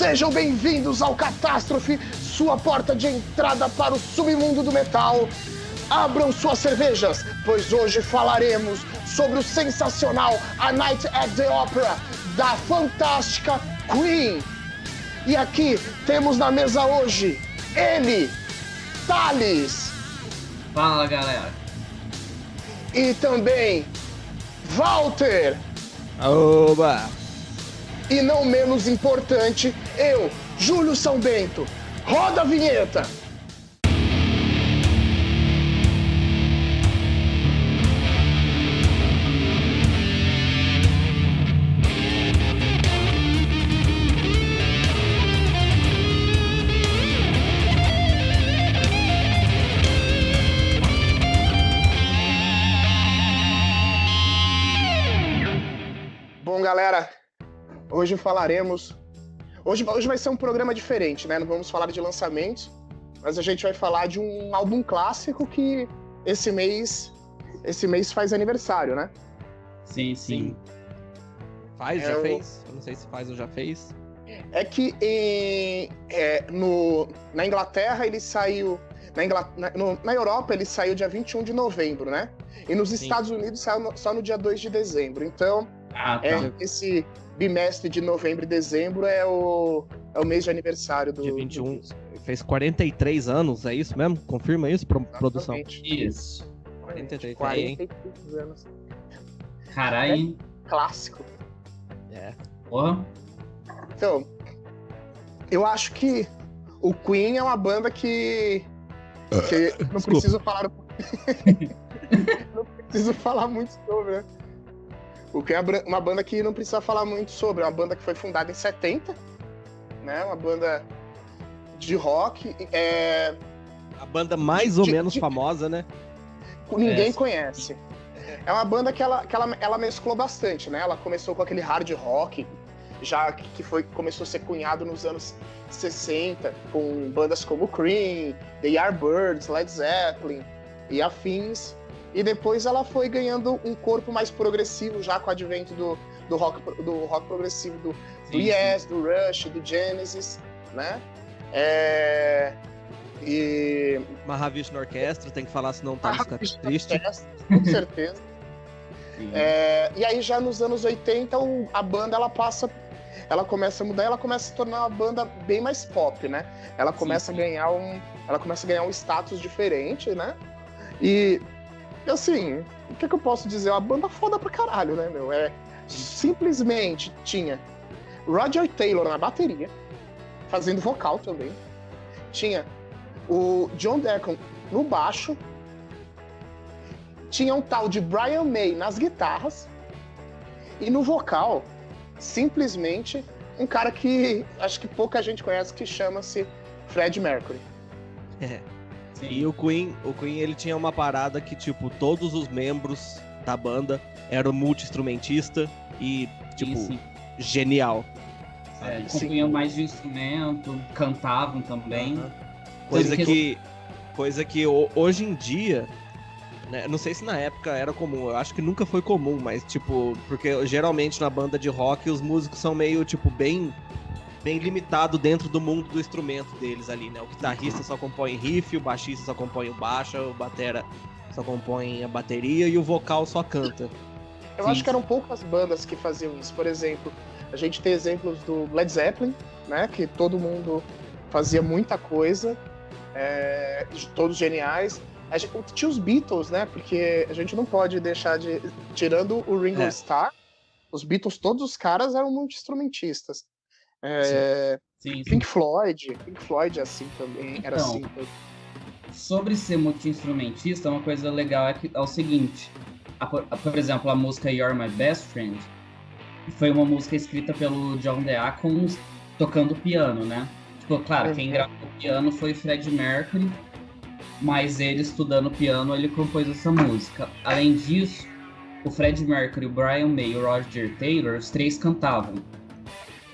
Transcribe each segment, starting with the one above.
Sejam bem-vindos ao Catástrofe, sua porta de entrada para o submundo do metal. Abram suas cervejas, pois hoje falaremos sobre o sensacional A Night at the Opera, da fantástica Queen. E aqui temos na mesa hoje ele, Thales. Fala, galera. E também Walter. Oba! E não menos importante, eu, Júlio São Bento. Roda a vinheta! Bom, galera, hoje falaremos... Hoje vai ser um programa diferente, né? Não vamos falar de lançamentos, mas a gente vai falar de um álbum clássico que esse mês faz aniversário, né? Sim. Faz? Já fez? Eu não sei se faz ou já fez. É que na Inglaterra ele saiu... Na Europa ele saiu dia 21 de novembro, né? E nos Estados Unidos saiu só no dia 2 de dezembro. Então, esse bimestre de novembro e dezembro é o mês de aniversário do... Dia 21. Fez 43 anos, é isso mesmo? Confirma isso, produção? Isso. 43 anos. Caralho. Clássico. É. Porra. Então, eu acho que o Queen é uma banda que não preciso falar... não preciso falar muito sobre, né? O Queen é uma banda que não precisa falar muito sobre. É uma banda que foi fundada em 70, né? Uma banda de rock. A banda mais ou menos famosa, né? Ninguém conhece. É uma banda que ela mesclou bastante, né? Ela começou com aquele hard rock, já que começou a ser cunhado nos anos 60, com bandas como Cream, The Yardbirds, Led Zeppelin e afins. E depois ela foi ganhando um corpo mais progressivo, já com o advento do rock progressivo do Yes, do Rush, do Genesis, né? E... Mahavishnu Orquestra, tem que falar, senão tá fica triste. Com certeza. E aí já nos anos 80 a banda ela começa a mudar, ela começa a se tornar uma banda bem mais pop, né? Ela começa a ganhar um status diferente, né? E assim, o que eu posso dizer? É uma banda foda pra caralho, né, meu? Simplesmente tinha Roger Taylor na bateria, fazendo vocal também. Tinha o John Deacon no baixo. Tinha um tal de Brian May nas guitarras. E no vocal, simplesmente, um cara que acho que pouca gente conhece, que chama-se Freddie Mercury. E o Queen, ele tinha uma parada que, tipo, todos os membros da banda eram multi-instrumentista e, tipo, genial. Compunham mais de instrumento, cantavam também. Coisa que hoje em dia, né, não sei se na época era comum, eu acho que nunca foi comum, mas, tipo, porque geralmente na banda de rock os músicos são meio, tipo, bem limitado dentro do mundo do instrumento deles ali, né? O guitarrista só compõe riff, o baixista só compõe o baixo, o batera só compõe a bateria e o vocal só canta. Eu acho que eram poucas bandas que faziam isso. Por exemplo, a gente tem exemplos do Led Zeppelin, né? Que todo mundo fazia muita coisa, todos geniais. Tinha os Beatles, né? Porque a gente não pode deixar de... Tirando o Ringo Starr, os Beatles, todos os caras eram multi-instrumentistas. Pink Floyd assim também, era assim. Sobre ser multi-instrumentista, uma coisa legal é o seguinte, por exemplo, a música You're My Best Friend foi uma música escrita pelo John Deacon tocando piano, né? Tipo, claro, quem gravou o piano foi Freddie Mercury, mas ele estudando piano, ele compôs essa música. Além disso, o Freddie Mercury, o Brian May e o Roger Taylor, os três cantavam.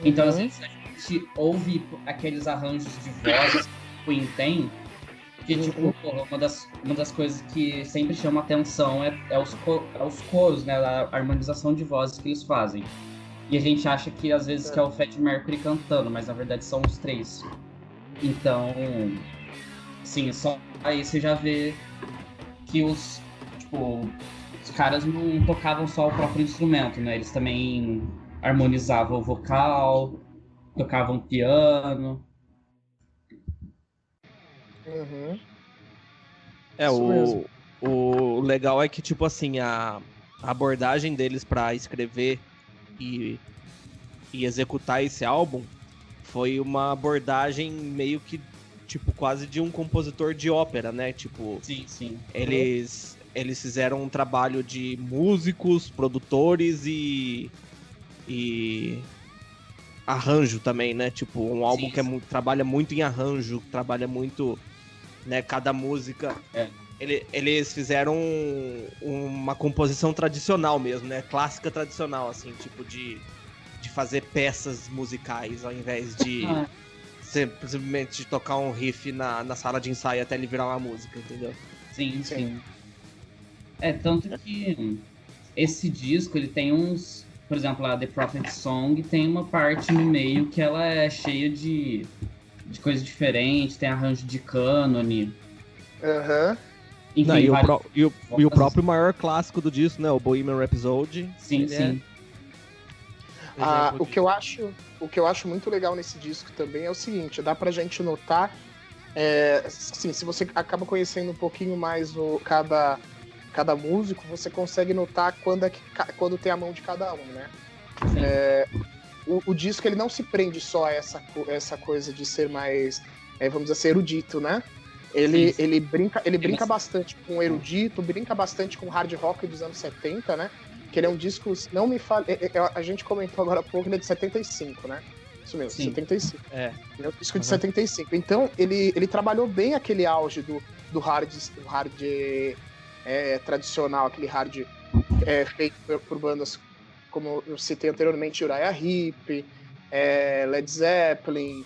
Então, às vezes, a gente ouve aqueles arranjos de voz que o Queen tem, que, tipo, uma das coisas que sempre chama atenção é os coros, né? A harmonização de vozes que eles fazem. E a gente acha que às vezes que é o Freddie Mercury cantando, mas na verdade são os três. Então, sim, só aí você já vê que os caras não tocavam só o próprio instrumento, né? Eles também harmonizavam o vocal, tocavam piano. Uhum. O legal é que, tipo assim, a abordagem deles pra escrever e executar esse álbum foi uma abordagem meio que, tipo, quase de um compositor de ópera, né? Tipo, Sim. Eles fizeram um trabalho de músicos, produtores e arranjo também, né? Tipo, um álbum que trabalha muito em arranjo, trabalha muito, né? Cada música. Eles fizeram uma composição tradicional mesmo, né? Clássica tradicional, assim, tipo de fazer peças musicais ao invés de simplesmente tocar um riff na sala de ensaio até ele virar uma música, entendeu? Sim. Tanto que esse disco, ele tem uns... Por exemplo, a The Prophet Song tem uma parte no meio que ela é cheia de coisas diferentes, tem arranjo de cânone. Aham. Enfim, e o próprio maior clássico do disco, né? O Bohemian Rhapsody. Sim. O que eu acho muito legal nesse disco também é o seguinte, dá pra gente notar, se você acaba conhecendo um pouquinho mais cada músico, você consegue notar quando tem a mão de cada um, né? O disco ele não se prende só a essa coisa de ser mais, vamos dizer assim, erudito, né? Ele brinca bastante com o erudito, brinca bastante com o hard rock dos anos 70, né? Que ele é um disco, não me fale, a gente comentou agora há pouco, ele é de 75, né? Isso mesmo, Sim. 75. Ele é um disco de 75. Então, ele trabalhou bem aquele auge do hard tradicional, aquele hard feito por bandas como eu citei anteriormente, Uriah Heep, Led Zeppelin,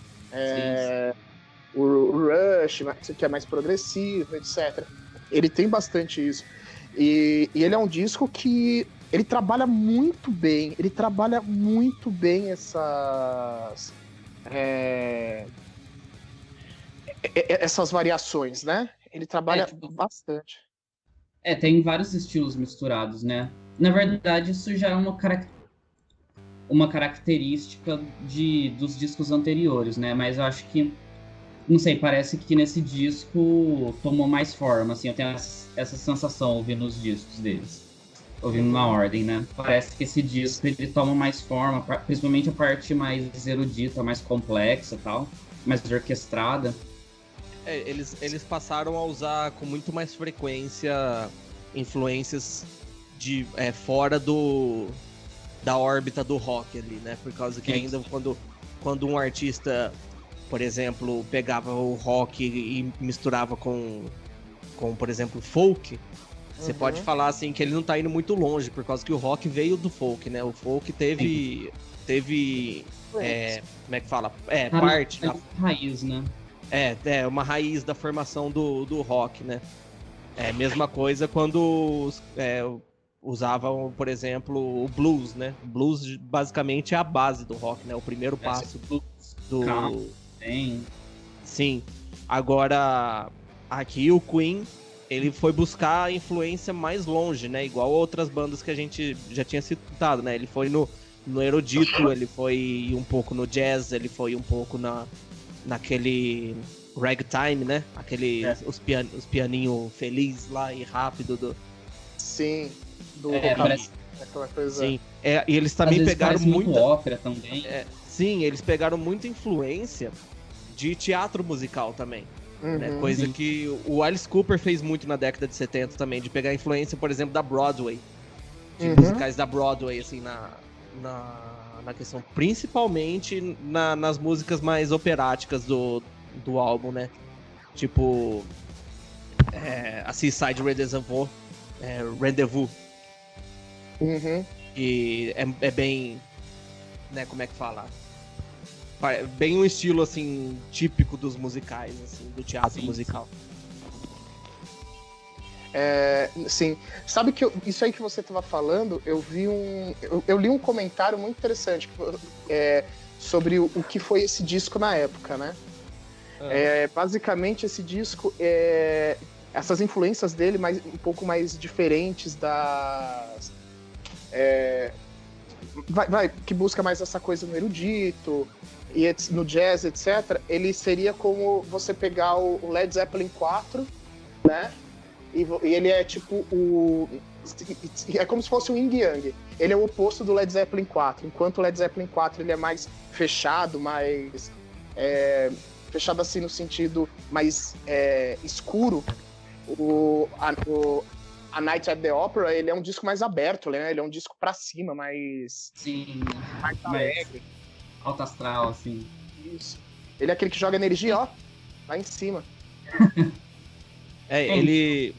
o Rush, que é mais progressivo, etc. Ele tem bastante isso. E ele é um disco que ele trabalha muito bem essas variações, né? Ele trabalha bastante. Tem vários estilos misturados, né? Na verdade, isso já é uma característica dos discos anteriores, né? Mas eu acho que, não sei, parece que nesse disco tomou mais forma, assim, eu tenho essa sensação ouvindo os discos deles. Ouvindo na ordem, né? Parece que esse disco ele toma mais forma, principalmente a parte mais erudita, mais complexa e tal, mais orquestrada. Eles passaram a usar com muito mais frequência influências de fora da órbita do rock ali, né? Por causa que ainda quando um artista, por exemplo, pegava o rock e misturava com por exemplo, folk, você pode falar assim que ele não tá indo muito longe, por causa que o rock veio do folk, né? O folk teve como é que fala? Parte da raiz, né? Uma raiz da formação do rock, né? Mesma coisa quando usavam, por exemplo, o blues, né? O blues basicamente é a base do rock, né? O primeiro passo do... Sim. Agora, aqui o Queen, ele foi buscar a influência mais longe, né? Igual outras bandas que a gente já tinha citado, né? Ele foi no erudito, ele foi um pouco no jazz, ele foi um pouco naquele ragtime, né? Os pianinhos felizes lá e rápido Sim. Parece... aquela coisa. Sim. E eles também pegaram muito ópera também. Sim, eles pegaram muita influência de teatro musical também. Né? Coisa que o Alice Cooper fez muito na década de 70 também, de pegar influência, por exemplo, da Broadway. De musicais da Broadway, assim, na questão, principalmente nas músicas mais operáticas do álbum, né? Tipo, a Seaside Rendezvous. E é bem, né, como é que fala? Bem um estilo, assim, típico dos musicais, assim, do teatro musical. Sim. Sabe que isso aí que você estava falando, eu li um comentário muito interessante sobre o que foi esse disco na época, né? Basicamente, esse disco, essas influências dele um pouco mais diferentes das... que busca mais essa coisa no erudito, e no jazz, etc. Ele seria como você pegar o Led Zeppelin 4, né? E ele é tipo é como se fosse o Yin Yang. Ele é o oposto do Led Zeppelin 4. Enquanto o Led Zeppelin 4 ele é mais fechado, mais... fechado assim no sentido mais escuro, a Night at the Opera, ele é um disco mais aberto, né? Ele é um disco pra cima, mais... Sim, mais alegre. Alto astral, assim. Isso. Ele é aquele que joga energia, ó, lá em cima. Ele...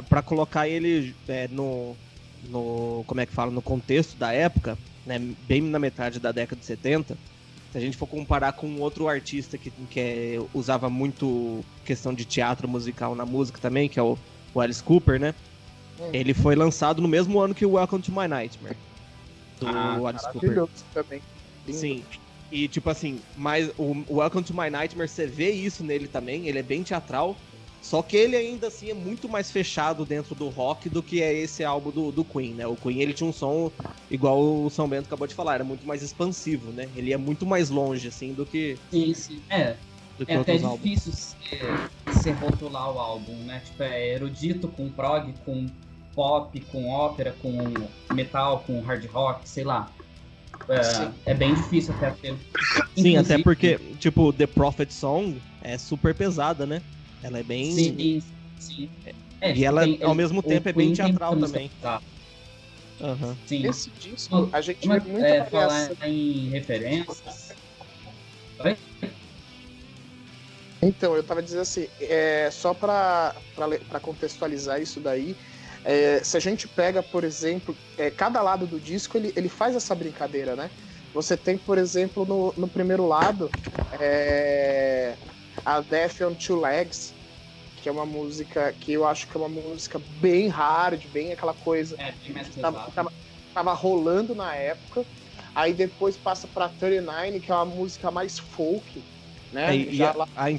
pra colocar ele no... Como é que fala? No contexto da época, né? Bem na metade da década de 70, se a gente for comparar com outro artista que usava muito questão de teatro musical na música também, que é o Alice Cooper, né? Ele foi lançado no mesmo ano que o Welcome to My Nightmare, do Alice Cooper. Também. Sim. E tipo assim, mas o Welcome to My Nightmare, você vê isso nele também, ele é bem teatral, só que ele ainda assim é muito mais fechado dentro do rock do que é esse álbum do Queen, né? O Queen, ele tinha um som, igual o São Bento acabou de falar, era muito mais expansivo, né? Ele é muito mais longe, assim, do que... Sim. Do que é até álbuns. difícil você rotular o álbum, né? Tipo, é erudito com prog, com pop, com ópera, com metal, com hard rock, sei lá. É bem difícil até ter. Sim, até porque, tipo, The Prophet Song é super pesada, né? Ela é bem... Sim. E ela, ao mesmo tempo, é bem teatral também. Uhum. Sim. Esse disco, a gente vê muita variação. Falar em referências... Oi? Então, eu tava dizendo assim, só para contextualizar isso daí, se a gente pega, por exemplo, cada lado do disco, ele faz essa brincadeira, né? Você tem, por exemplo, no primeiro lado, a Death on Two Legs, que é uma música que eu acho que é uma música bem hard, bem aquela coisa bem mais tava rolando na época. Aí depois passa pra 39, que é uma música mais folk, né? A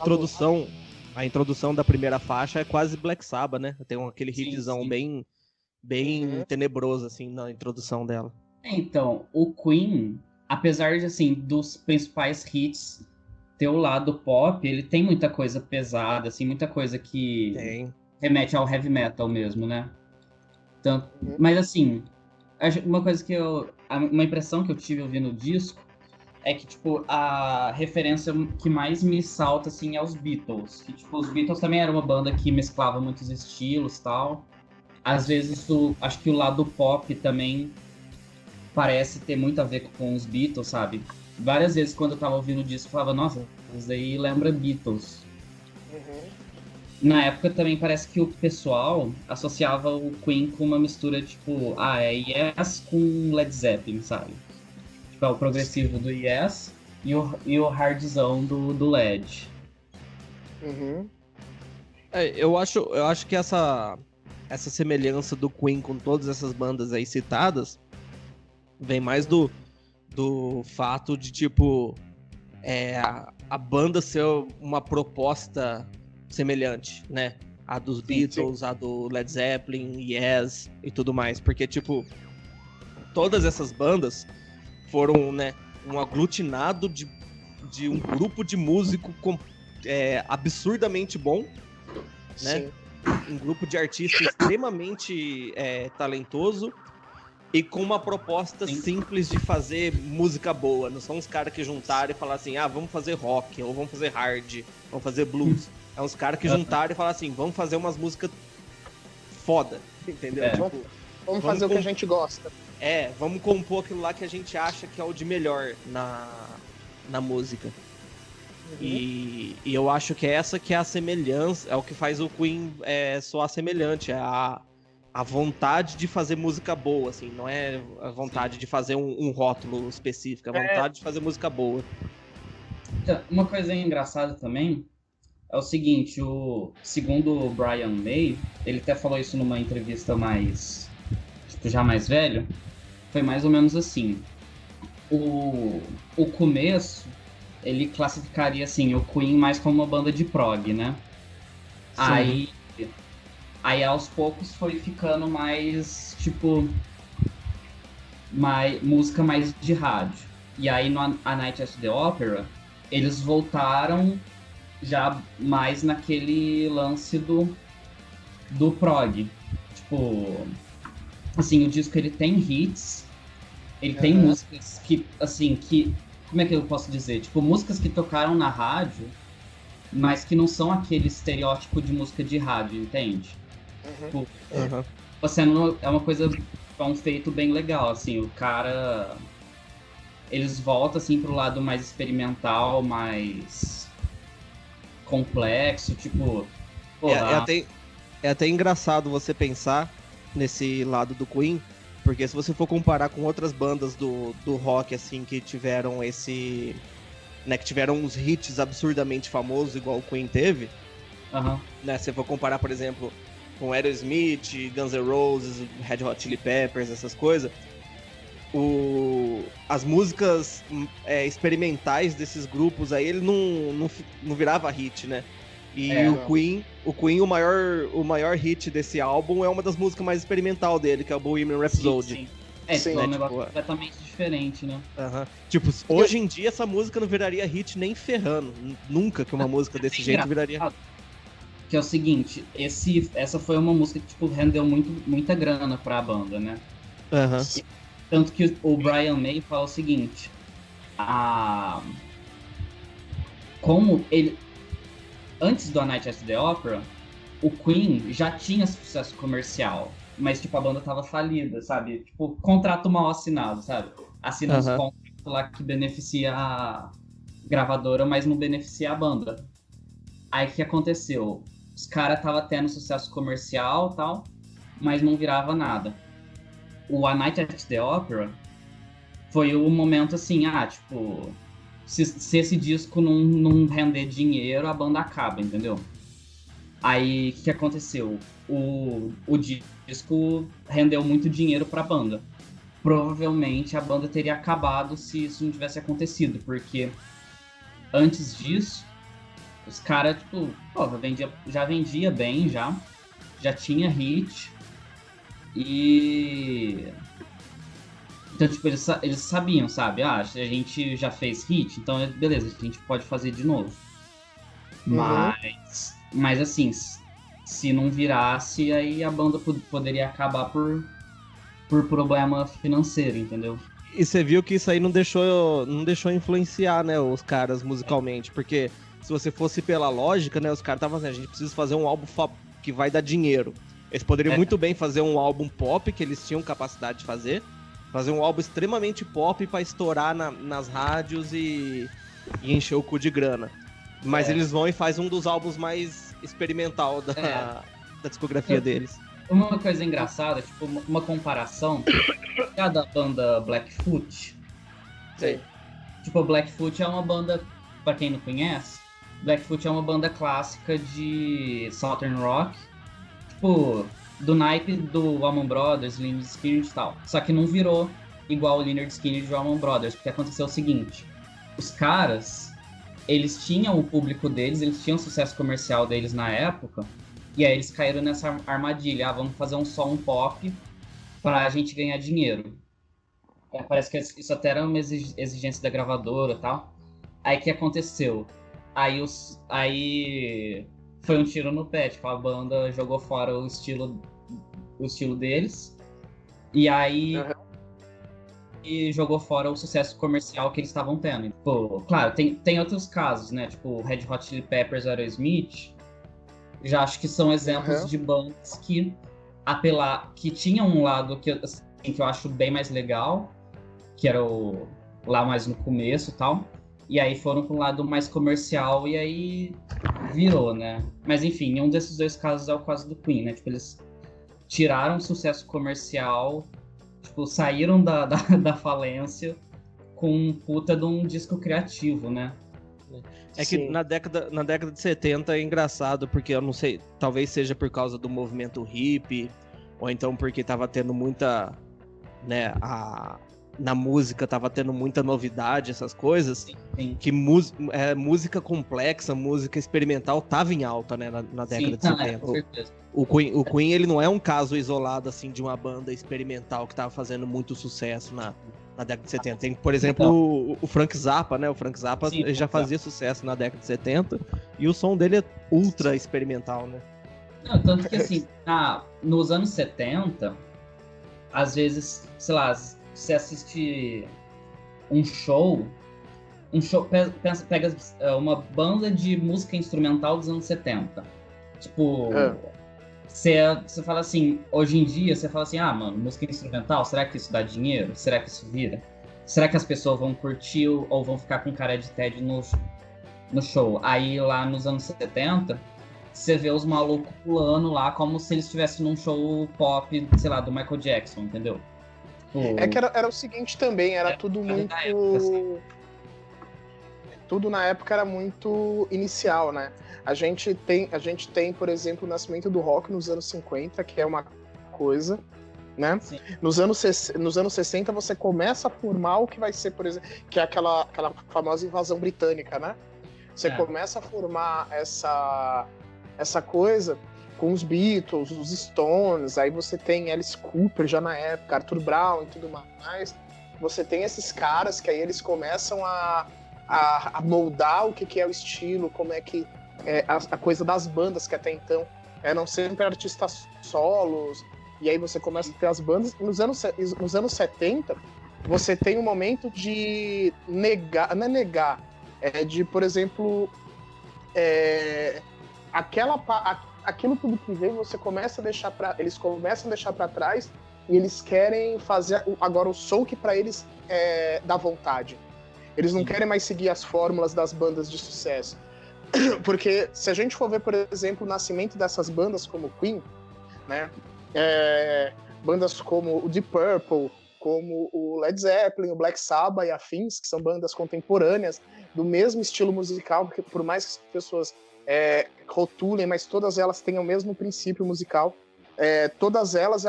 introdução da primeira faixa é quase Black Sabbath, né? Tem aquele riffzão bem tenebroso, assim, na introdução dela. Então, o Queen, apesar de, assim, dos principais hits ter o lado pop, ele tem muita coisa pesada, assim, muita coisa que remete ao heavy metal mesmo, né? Então, mas, assim, uma coisa uma impressão que eu tive ouvindo o disco é que, tipo, a referência que mais me salta, assim, é os Beatles. Que, tipo, os Beatles também era uma banda que mesclava muitos estilos e tal. Às vezes, acho que o lado pop também parece ter muito a ver com os Beatles, sabe? Várias vezes, quando eu tava ouvindo o disco, eu falava, nossa, isso daí lembra Beatles. Na época, também parece que o pessoal associava o Queen com uma mistura, tipo, Yes com Led Zeppelin, sabe? Tipo, é o progressivo do Yes e o hardzão do Led. Eu acho que essa semelhança do Queen com todas essas bandas aí citadas vem mais do fato de, tipo, a banda ser uma proposta semelhante, né? A dos Beatles, a do Led Zeppelin, Yes e tudo mais. Porque, tipo, todas essas bandas foram, né, um aglutinado de um grupo de músico absurdamente bom, né? Um grupo de artistas extremamente talentoso e com uma proposta simples de fazer música boa. Não são uns caras que juntaram e falaram assim, vamos fazer rock, ou vamos fazer hard, vamos fazer blues. É uns caras que juntaram e falaram assim, vamos fazer umas músicas foda, entendeu? Vamos fazer o que a gente gosta. Vamos compor aquilo lá que a gente acha que é o de melhor na música. E eu acho que essa que é a semelhança, é o que faz o Queen soar semelhante, a vontade de fazer música boa, assim, não é a vontade de fazer um rótulo específico, é a vontade de fazer música boa. Então, uma coisa engraçada também é o seguinte, segundo o Brian May, ele até falou isso numa entrevista mais, tipo, já mais velho, foi mais ou menos assim. O começo, ele classificaria, assim, o Queen mais como uma banda de prog, né? Aí aos poucos foi ficando mais, tipo, música mais de rádio. E aí no A Night at the Opera, eles voltaram já mais naquele lance do prog. Tipo, assim, o disco ele tem hits, ele tem músicas que, assim, como é que eu posso dizer? Tipo, músicas que tocaram na rádio, mas que não são aquele estereótipo de música de rádio, entende? Tipo, é uma coisa, é um feito bem legal, assim, o cara... Eles voltam, assim, pro lado mais experimental, mais complexo, tipo... É até engraçado você pensar nesse lado do Queen, porque se você for comparar com outras bandas do rock, assim, que tiveram esse... Né, que tiveram uns hits absurdamente famosos, igual o Queen teve, né, se for comparar, por exemplo, com Aerosmith, Guns N' Roses, Red Hot Chili Peppers, essas coisas, as músicas experimentais desses grupos aí, ele não virava hit, né? E o Queen, o maior hit desse álbum é uma das músicas mais experimental dele, que é o Bohemian Rhapsody. Sim. É um negócio completamente diferente, né? Tipo, hoje em dia essa música não viraria hit nem ferrando. Nunca que uma música desse jeito viraria. Que é o seguinte, essa foi uma música que, tipo, rendeu muita grana pra banda, né? Tanto que o Brian May fala o seguinte, como ele... Antes do A Night at the Opera, o Queen já tinha sucesso comercial, mas, tipo, a banda tava falida, sabe? Tipo, contrato mal assinado, sabe? Assina uns contratos lá que beneficia a gravadora, mas não beneficia a banda. Aí, o que aconteceu? Os caras tava tendo sucesso comercial e tal, mas não virava nada. O A Night at the Opera foi o momento assim, tipo... Se esse disco não render dinheiro, a banda acaba, entendeu? Aí, o que aconteceu? O disco rendeu muito dinheiro pra banda. Provavelmente a banda teria acabado se isso não tivesse acontecido, porque antes disso, os caras, tipo, já vendia bem, já tinha hit, e... Então, tipo, eles sabiam, sabe? A gente já fez hit, então beleza, a gente pode fazer de novo. Mas assim, se não virasse, aí a banda poderia acabar por problema financeiro, entendeu? E você viu que isso aí não deixou influenciar, né, os caras musicalmente, porque se você fosse pela lógica, né, os caras estavam assim, a gente precisa fazer um álbum que vai dar dinheiro. Eles poderiam muito bem fazer um álbum pop, que eles tinham capacidade de fazer um álbum extremamente pop pra estourar nas rádios e encher o cu de grana. Mas eles vão e fazem um dos álbuns mais experimental da discografia deles. Uma coisa engraçada, tipo, uma comparação, cada banda Blackfoot. Sim. Tipo, Blackfoot é uma banda, pra quem não conhece, Blackfoot é uma banda clássica de Southern Rock, tipo, do naipe do Allman Brothers, Lynyrd Skynyrd e tal. Só que não virou igual o Lynyrd Skynyrd e o Allman Brothers, porque aconteceu o seguinte, os caras, eles tinham o público deles, eles tinham o sucesso comercial deles na época, e aí eles caíram nessa armadilha, vamos fazer um som pop pra gente ganhar dinheiro. Parece que isso até era uma exigência da gravadora e tal. Aí o que aconteceu? Aí foi um tiro no pé, tipo, a banda jogou fora o estilo deles, e aí e jogou fora o sucesso comercial que eles estavam tendo. Pô, claro, tem outros casos, né? Tipo, Red Hot Chili Peppers, Aerosmith, já acho que são exemplos de bandas que tinham um lado que eu acho bem mais legal, que era lá mais no começo e tal. E aí foram para um lado mais comercial e aí virou, né? Mas enfim, um desses dois casos é o caso do Queen, né? Tipo, eles tiraram o sucesso comercial, tipo, saíram da falência com um puta de um disco criativo, né? É que na década de 70 é engraçado, porque eu não sei, talvez seja por causa do movimento hippie, ou então porque tava tendo muita, né, na música tava tendo muita novidade, essas coisas, Sim. que música complexa, música experimental tava em alta, né, na década de 70. Com certeza. O Queen, ele não é um caso isolado, assim, de uma banda experimental que tava fazendo muito sucesso na década de 70. Tem, por exemplo, o Frank Zappa, né? O Frank Zappa ele já fazia sucesso na década de 70 e o som dele é ultra experimental, né? Não, tanto que, assim, nos anos 70, às vezes, sei lá, você assiste um show, pega uma banda de música instrumental dos anos 70. Tipo, você fala assim, hoje em dia, você fala assim, mano, música instrumental, será que isso dá dinheiro? Será que isso vira? Será que as pessoas vão curtir ou vão ficar com cara de tédio no show? Aí, lá nos anos 70, você vê os malucos pulando lá como se eles estivessem num show pop, sei lá, do Michael Jackson, entendeu? É que era o seguinte também, era tudo muito... Época, assim. Tudo na época era muito inicial, né? A gente tem, por exemplo, o nascimento do rock nos anos 50, que é uma coisa, né? Sim. Nos anos 60 você começa a formar o que vai ser, por exemplo, que é aquela famosa invasão britânica, né? Você começa a formar essa coisa com os Beatles, os Stones, aí você tem Alice Cooper já na época, Arthur Brown e tudo mais. Você tem esses caras que aí eles começam a moldar o que é o estilo, como é que a coisa das bandas que até então eram sempre artistas solos, e aí você começa a ter as bandas. Nos anos 70, você tem um momento de negar, não é negar, de, por exemplo, aquilo tudo que vem, você começa a deixar eles começam a deixar para trás e eles querem fazer agora o som que para eles dá vontade. Eles não querem mais seguir as fórmulas das bandas de sucesso. Porque se a gente for ver, por exemplo, o nascimento dessas bandas como Queen, né? Bandas como o Deep Purple, como o Led Zeppelin, o Black Sabbath e afins, que são bandas contemporâneas do mesmo estilo musical, porque por mais que as pessoas rotulem, mas todas elas têm o mesmo princípio musical. Todas elas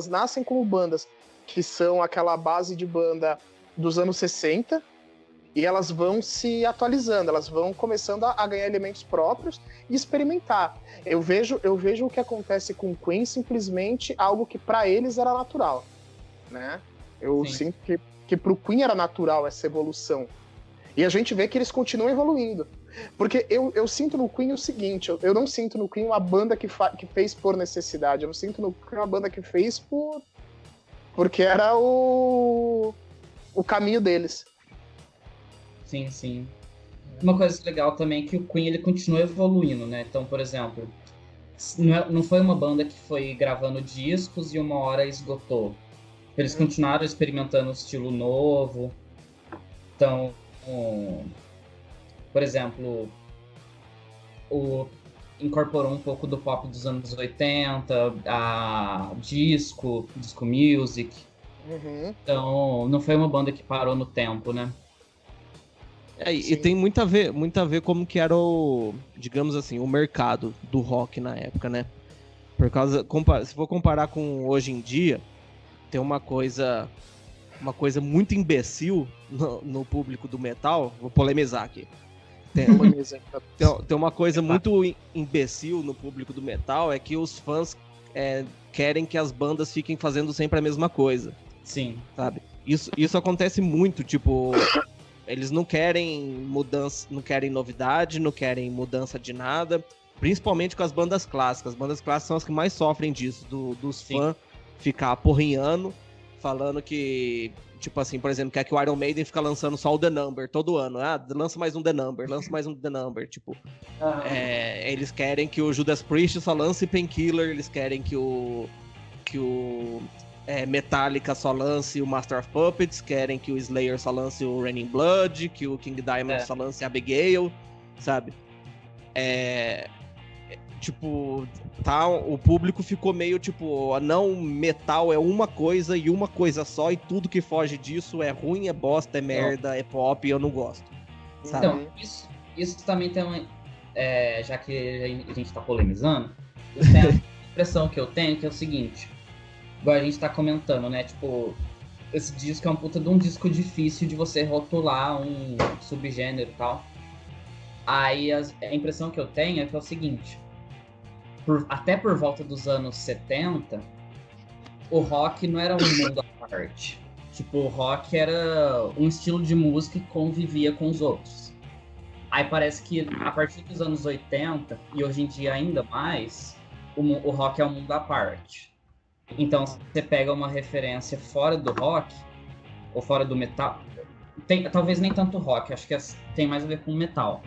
nascem como bandas que são aquela base de banda dos anos 60, e elas vão se atualizando, elas vão começando a ganhar elementos próprios e experimentar. Eu vejo o que acontece com o Queen simplesmente algo que para eles era natural, né? Eu sinto que pro Queen era natural essa evolução. E a gente vê que eles continuam evoluindo. Porque eu sinto no Queen o seguinte, eu não sinto no Queen uma banda que fez por necessidade, eu sinto no Queen uma banda que fez porque era o caminho deles. Sim, sim. Uma coisa legal também é que o Queen ele continua evoluindo, né? Então, por exemplo, não foi uma banda que foi gravando discos e uma hora esgotou. Eles continuaram experimentando um estilo novo. Então, por exemplo, incorporou um pouco do pop dos anos 80, a disco music. Uhum. Então, não foi uma banda que parou no tempo, né? E tem muito a ver como que era digamos assim, o mercado do rock na época, né? Por causa, se for comparar com hoje em dia, tem uma coisa muito imbecil no público do metal. Vou polemizar aqui. Tem uma coisa muito imbecil no público do metal, é que os fãs querem que as bandas fiquem fazendo sempre a mesma coisa. Sim. Sabe? Isso acontece muito, tipo... Eles não querem mudança, não querem novidade, não querem mudança de nada, principalmente com as bandas clássicas. As bandas clássicas são as que mais sofrem disso, dos fãs ficar aporrinhando, falando que, tipo assim, por exemplo, quer que o Iron Maiden fica lançando só o The Number todo ano. Lança mais um The Number, lança mais um The Number, tipo. Eles querem que o Judas Priest só lance Painkiller, eles querem que o Metallica só lance o Master of Puppets, querem que o Slayer só lance o Raining Blood, que o King Diamond só lance Abigail, sabe? Tipo, o público ficou meio tipo, não, metal é uma coisa e uma coisa só, e tudo que foge disso é ruim, é bosta, é merda, é pop, e eu não gosto. sabe? Então, isso também tem uma... já que a gente tá polemizando, isso tem a impressão que eu tenho, que é o seguinte, igual a gente tá comentando, né? Tipo, esse disco é um puta de um disco difícil de você rotular um subgênero e tal. Aí a impressão que eu tenho é que é o seguinte, até por volta dos anos 70, o rock não era um mundo à parte. Tipo, o rock era um estilo de música que convivia com os outros. Aí parece que a partir dos anos 80, e hoje em dia ainda mais, o rock é um mundo à parte. Então, você pega uma referência fora do rock, ou fora do metal, talvez nem tanto rock, acho que tem mais a ver com metal.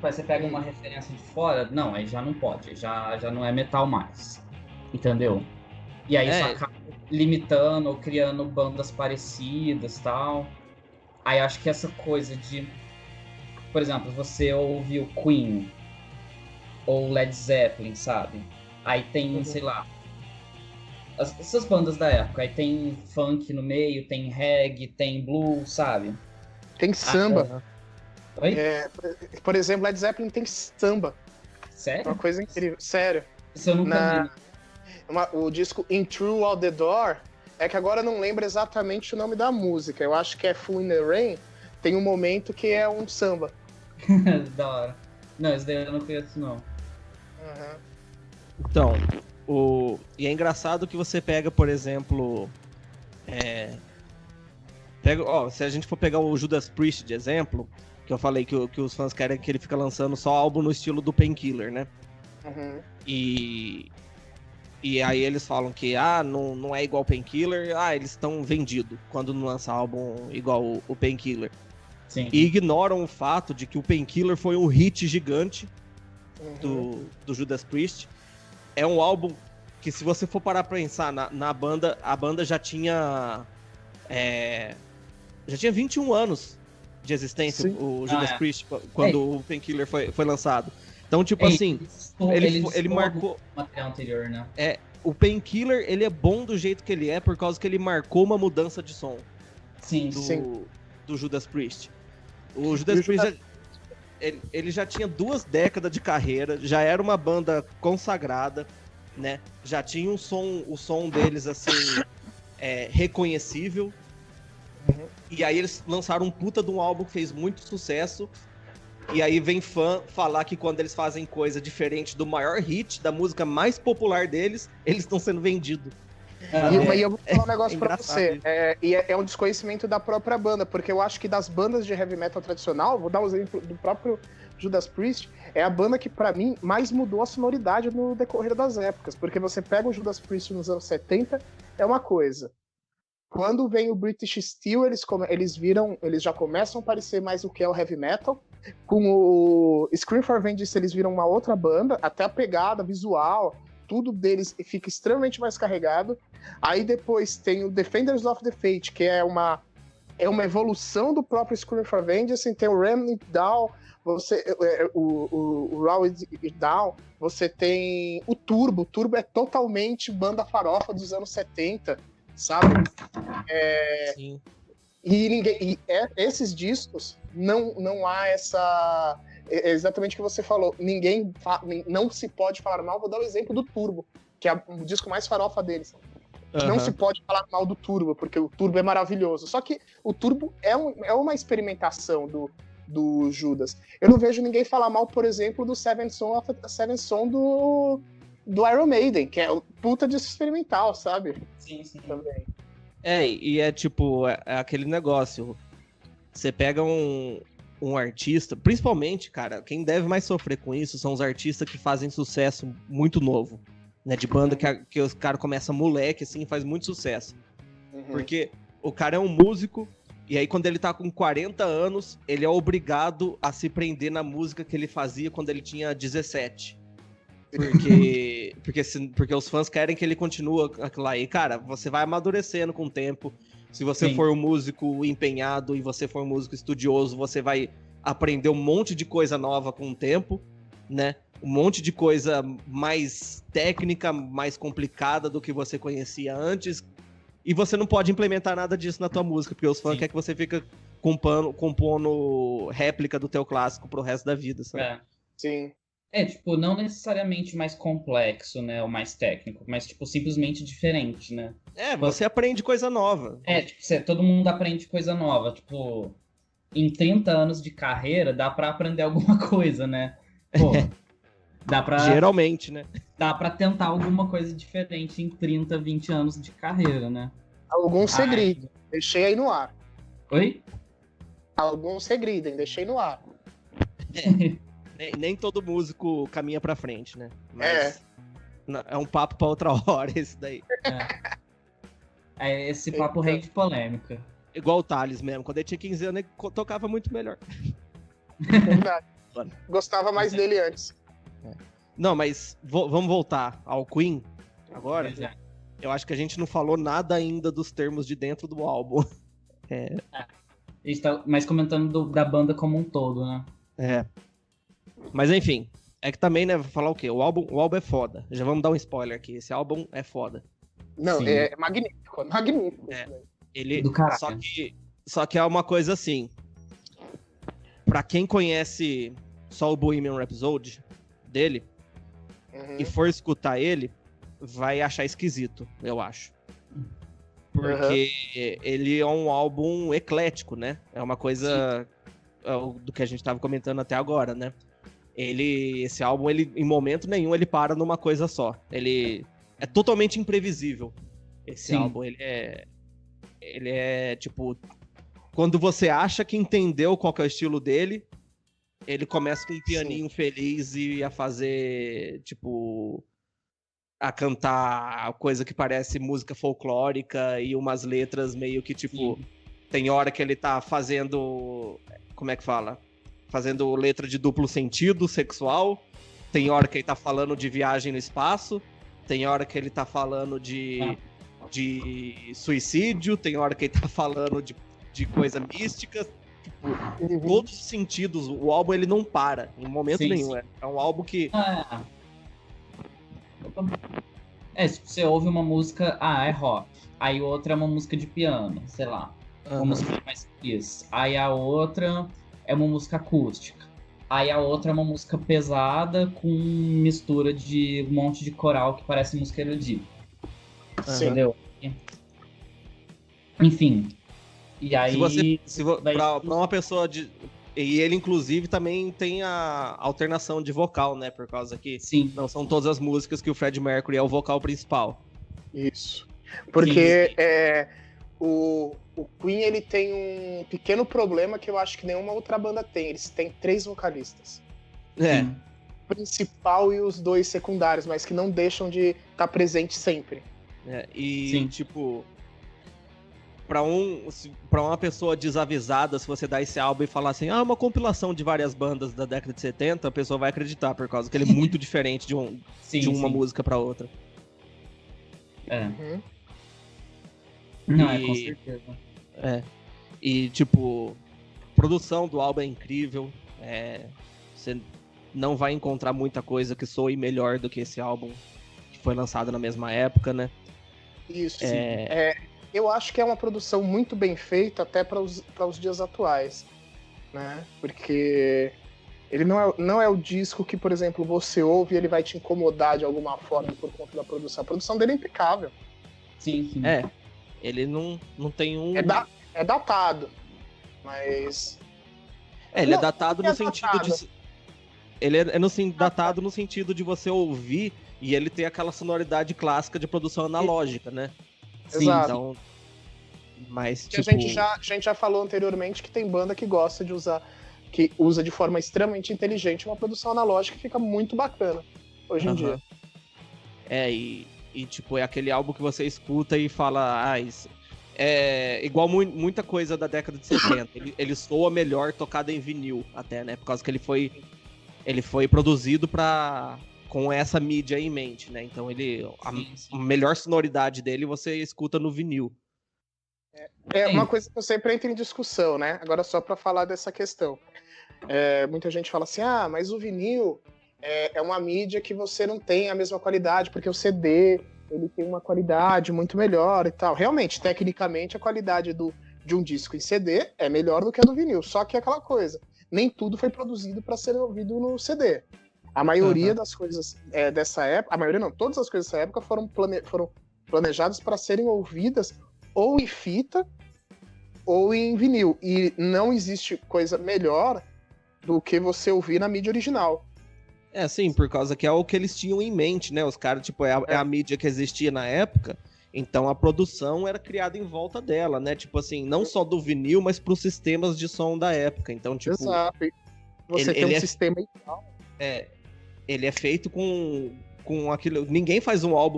Aí você pega uma referência de fora, não, aí já não pode, já não é metal mais, entendeu? E aí isso acaba limitando ou criando bandas parecidas e tal. Aí acho que essa coisa de, por exemplo, você ouve o Queen ou Led Zeppelin, sabe? Aí tem, sei lá, essas bandas da época, aí tem funk no meio, tem reggae, tem blues, sabe? Tem samba. Oi? Por exemplo, Led Zeppelin tem samba. Sério? Uma coisa incrível. Sério. Isso eu nunca vi. O disco In Through All the Door, é que agora eu não lembro exatamente o nome da música. Eu acho que é Full in the Rain. Tem um momento que é um samba. Da hora. Não, isso daí eu não conheço, não. Então, e é engraçado que você pega, por exemplo... se a gente for pegar o Judas Priest de exemplo, que eu falei que os fãs querem que ele fica lançando só álbum no estilo do Painkiller, né? E aí eles falam que não é igual o Painkiller, eles estão vendidos quando não lança álbum igual o Painkiller. Sim. E ignoram o fato de que o Painkiller foi um hit gigante do Judas Priest. É um álbum que, se você for parar pra pensar na banda, a banda já tinha 21 anos de existência. Sim. O Judas Priest, quando o Painkiller foi lançado. Então, tipo assim, ele marcou... o material anterior, né? O Painkiller, ele é bom do jeito que ele é, por causa que ele marcou uma mudança de som. Sim. Do Judas Priest. O Judas Priest, ele já tinha 2 décadas de carreira, já era uma banda consagrada, né? Já tinha o som deles, assim, reconhecível. E aí eles lançaram um puta de um álbum que fez muito sucesso. E aí vem fã falar que quando eles fazem coisa diferente do maior hit, da música mais popular deles, eles estão sendo vendidos. E eu vou falar um negócio pra você. É um desconhecimento da própria banda, porque eu acho que das bandas de heavy metal tradicional, vou dar um exemplo do próprio Judas Priest, é a banda que, pra mim, mais mudou a sonoridade no decorrer das épocas. Porque você pega o Judas Priest nos anos 70, é uma coisa. Quando vem o British Steel, eles já começam a parecer mais o que é o heavy metal. Com o Scream for Vengeance, eles viram uma outra banda, até a pegada visual, tudo deles fica extremamente mais carregado. Aí depois tem o Defenders of the Fate, que é uma evolução do próprio Scream for Vengeance. Tem o Remnant Down, o Raw Down, você tem o Turbo. O Turbo é totalmente banda farofa dos anos 70, sabe? Sim. Esses discos não há essa... É exatamente o que você falou. Não se pode falar mal. Vou dar o exemplo do Turbo, que é o disco mais farofa deles. Não se pode falar mal do Turbo, porque o Turbo é maravilhoso. Só que o Turbo é uma experimentação do Judas. Eu não vejo ninguém falar mal, por exemplo, do Seven Son do Iron Maiden, que é o puta disco experimental, sabe? Sim. Também. E é tipo, é aquele negócio. Você pega um artista, principalmente, cara, quem deve mais sofrer com isso são os artistas que fazem sucesso muito novo, né? De banda que os caras começam moleque, assim, e faz muito sucesso. Porque o cara é um músico, e aí quando ele tá com 40 anos, ele é obrigado a se prender na música que ele fazia quando ele tinha 17. Porque os fãs querem que ele continue aquilo lá. E, cara, você vai amadurecendo com o tempo. Se você for um músico empenhado e você for um músico estudioso, você vai aprender um monte de coisa nova com o tempo, né? Um monte de coisa mais técnica, mais complicada do que você conhecia antes. E você não pode implementar nada disso na tua música, porque os fãs querem que você fique compondo réplica do teu clássico pro resto da vida, sabe? Sim. Tipo, não necessariamente mais complexo, né, ou mais técnico, mas, tipo, simplesmente diferente, né? Você aprende coisa nova. Tipo, todo mundo aprende coisa nova, tipo, em 30 anos de carreira dá pra aprender alguma coisa, né? Pô, dá pra... Geralmente, né? Dá pra tentar alguma coisa diferente em 30, 20 anos de carreira, né? Algum segredo, deixei aí no ar. Oi? Algum segredo, hein? Deixei no ar. Nem todo músico caminha pra frente, né? Mas é um papo pra outra hora esse daí. Esse papo rei de polêmica. Igual o Thales mesmo. Quando ele tinha 15 anos, ele tocava muito melhor. Verdade. Gostava mais dele antes. Não, mas vamos voltar ao Queen agora. Eu acho que a gente não falou nada ainda dos termos de dentro do álbum. A gente tá mais comentando da banda como um todo, né? Mas enfim, é que também, né, vou falar o quê? O álbum é foda. Já vamos dar um spoiler aqui. Esse álbum é foda. Não, Sim. é magnífico, magnífico. Do caralho. Só que é uma coisa assim. Pra quem conhece só o Bohemian Rhapsody dele e for escutar ele, vai achar esquisito, eu acho. Porque ele é um álbum eclético, né? É uma coisa do que a gente tava comentando até agora, né? Esse álbum, em momento nenhum, ele para numa coisa só. Ele é totalmente imprevisível. Esse álbum, ele é tipo... Quando você acha que entendeu qual que é o estilo dele, ele começa com um pianinho feliz e a fazer, tipo... a cantar coisa que parece música folclórica e umas letras meio que, tipo... Tem hora que ele tá fazendo... Como é que fala? Fazendo letra de duplo sentido sexual. Tem hora que ele tá falando de viagem no espaço. Tem hora que ele tá falando de suicídio. Tem hora que ele tá falando de coisa mística. Tipo, em todos os sentidos, o álbum ele não para. Em momento nenhum. É um álbum que... Se você ouve uma música, é rock. Aí outra é uma música de piano, sei lá. Uma música mais isso. Aí a outra é uma música acústica. Aí a outra é uma música pesada com mistura de um monte de coral que parece música erudita. Entendeu? Enfim. E aí... Pra uma pessoa de... E ele, inclusive, também tem a alternação de vocal, né? Por causa que não são todas as músicas que o Freddie Mercury é o vocal principal. Isso. Porque o Queen, ele tem um pequeno problema que eu acho que nenhuma outra banda tem. Eles têm 3 vocalistas. O principal e os 2 secundários, mas que não deixam de estar presente sempre. Tipo... Pra uma pessoa desavisada, se você dar esse álbum e falar assim, uma compilação de várias bandas da década de 70, a pessoa vai acreditar, por causa que ele é muito diferente de uma música pra outra. Com certeza. E, tipo, a produção do álbum é incrível. Você não vai encontrar muita coisa que soe melhor do que esse álbum que foi lançado na mesma época, né? Isso, eu acho que é uma produção muito bem feita até para os dias atuais, né? Porque ele não é o disco que, por exemplo, você ouve e ele vai te incomodar de alguma forma por conta da produção. A produção dele é impecável. Sim. Ele não tem um... É datado, mas... ele é datado no sentido de... Ele é datado no sentido de você ouvir e ele ter aquela sonoridade clássica de produção analógica, né? Exato. Então, mas, tipo... a gente já falou anteriormente que tem banda que gosta de usar, que usa de forma extremamente inteligente uma produção analógica que fica muito bacana hoje em dia. E tipo, é aquele álbum que você escuta e fala, isso é igual muita coisa da década de 70. Ele soa melhor tocado em vinil até, né? Por causa que ele foi produzido com essa mídia em mente, né? Então a melhor sonoridade dele você escuta no vinil. É uma coisa que eu sempre entro em discussão, né? Agora só para falar dessa questão. Muita gente fala assim, mas o vinil é uma mídia que você não tem a mesma qualidade, porque o CD ele tem uma qualidade muito melhor e tal. Realmente, tecnicamente, a qualidade do de um disco em CD é melhor do que a do vinil. Só que é aquela coisa, nem tudo foi produzido para ser ouvido no CD. A maioria das coisas dessa época, a maioria não, todas as coisas dessa época foram planejadas para serem ouvidas ou em fita ou em vinil. E não existe coisa melhor do que você ouvir na mídia original. Sim, por causa que é o que eles tinham em mente, né? Os caras, tipo, é a mídia que existia na época, então a produção era criada em volta dela, né? Tipo assim, não só do vinil, mas pros sistemas de som da época. Então, tipo... Exato. Você tem um sistema igual. Ele é feito com aquilo... Ninguém faz um álbum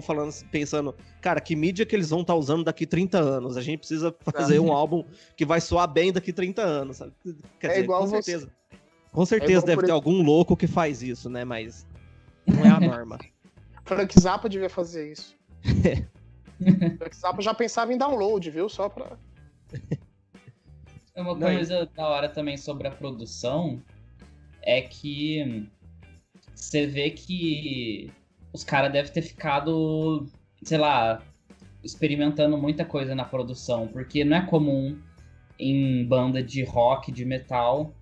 pensando, cara, que mídia que eles vão estar usando daqui 30 anos? A gente precisa fazer um álbum que vai soar bem daqui 30 anos, sabe? Quer dizer, igual com certeza. Com certeza deve ter algum louco que faz isso, né? Mas não é a norma. Frank Zappa devia fazer isso. Frank Zappa já pensava em download, viu? Só pra... Uma coisa da hora também sobre a produção é que você vê que os caras devem ter ficado, sei lá, experimentando muita coisa na produção, porque não é comum em banda de rock, de metal,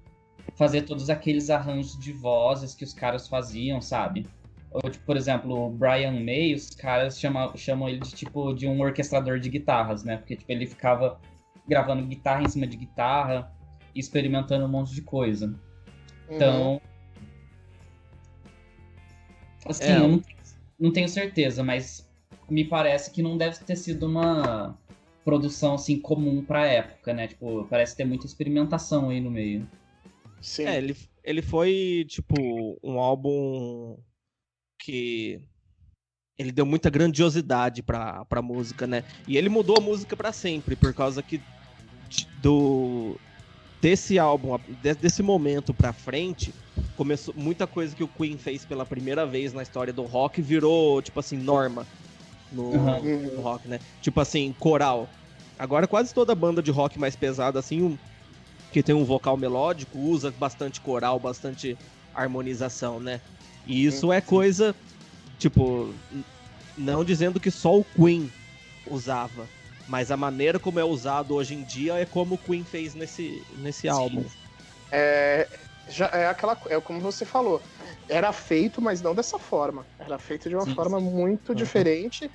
fazer todos aqueles arranjos de vozes que os caras faziam, sabe? Ou, tipo, por exemplo, o Brian May, os caras chamam ele de um orquestrador de guitarras, né? Porque tipo, ele ficava gravando guitarra em cima de guitarra e experimentando um monte de coisa. Então, assim, eu não tenho certeza, mas me parece que não deve ter sido uma produção assim comum pra época, né? Tipo, parece ter muita experimentação aí no meio. Sim. Ele foi, tipo, um álbum que ele deu muita grandiosidade pra música, né? E ele mudou a música pra sempre, por causa que desse álbum, desse momento pra frente, começou muita coisa que o Queen fez pela primeira vez na história do rock virou, tipo assim, norma no rock, né? Tipo assim, coral. Agora quase toda banda de rock mais pesada, assim, que tem um vocal melódico, usa bastante coral, bastante harmonização, né? E isso é coisa, tipo, não dizendo que só o Queen usava, mas a maneira como é usado hoje em dia é como o Queen fez nesse álbum. É como você falou, era feito, mas não dessa forma. Era feito de uma forma muito diferente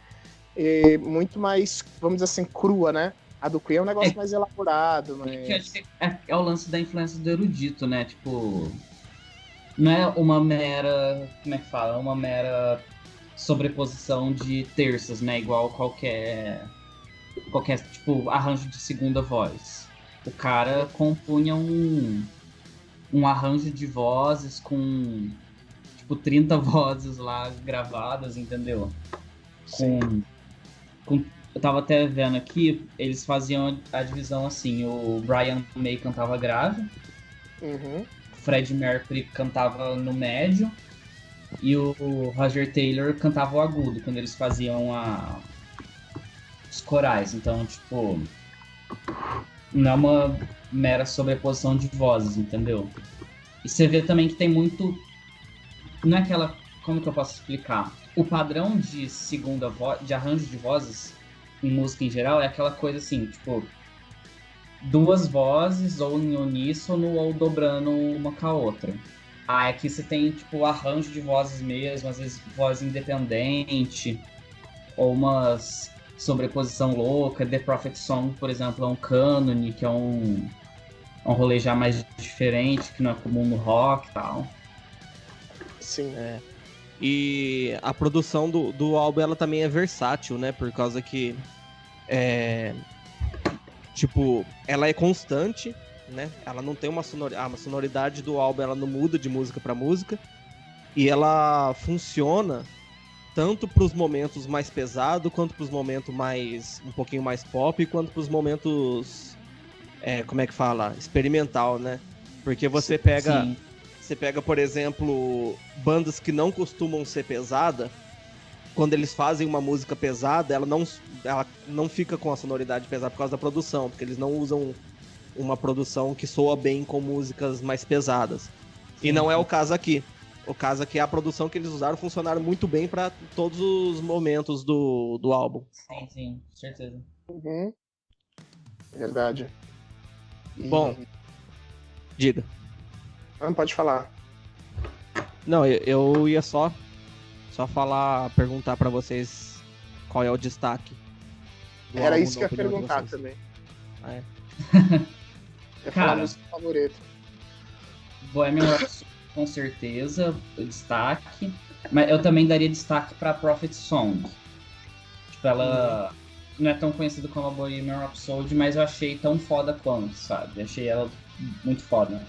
e muito mais, vamos dizer assim, crua, né? A do Queen é um negócio mais elaborado, mas... Eu acho que é o lance da influência do erudito, né? Tipo, não é uma mera, como é que fala? Uma mera sobreposição de terças, né? Igual qualquer tipo, arranjo de segunda voz. O cara compunha um arranjo de vozes com, tipo, 30 vozes lá gravadas, entendeu? Eu tava até vendo aqui, eles faziam a divisão assim, o Brian May cantava grave, o Freddie Mercury cantava no médio e o Roger Taylor cantava o agudo, quando eles faziam os corais. Então, tipo, não é uma mera sobreposição de vozes, entendeu? E você vê também que tem muito... Não é aquela... Como que eu posso explicar? O padrão de segunda voz, de arranjo de vozes em música em geral, é aquela coisa assim, tipo, duas vozes ou em uníssono ou dobrando uma com a outra. Aqui você tem, tipo, arranjo de vozes mesmo, às vezes voz independente, ou umas sobreposição louca. The Prophet Song, por exemplo, é um cânone, que é um rolê já mais diferente, que não é comum no rock e tal. Sim. E a produção do álbum, ela também é versátil, né? Por causa que, tipo, ela é constante, né? Ela não tem uma sonoridade... A sonoridade do álbum, ela não muda de música pra música. E ela funciona tanto pros momentos mais pesados, quanto pros momentos um pouquinho mais pop, quanto pros momentos, como é que fala? Experimental, né? Porque você pega... Sim. Você pega, por exemplo, bandas que não costumam ser pesada, quando eles fazem uma música pesada, ela não fica com a sonoridade pesada por causa da produção, porque eles não usam uma produção que soa bem com músicas mais pesadas. Sim. E não é o caso aqui. O caso aqui é a produção que eles usaram funcionaram muito bem para todos os momentos do álbum. Sim, com certeza. Verdade. Bom, diga. Não, pode falar. Não, eu ia só perguntar pra vocês qual é o destaque. Era isso que eu ia perguntar também. Ah, é? Eu ia falar a música favorita. Bohemian Rhapsody, com certeza, o destaque. Mas eu também daria destaque pra Prophet Song. Tipo, ela não é tão conhecida como a Bohemian Rhapsody, mas eu achei tão foda quanto, sabe? Achei ela muito foda.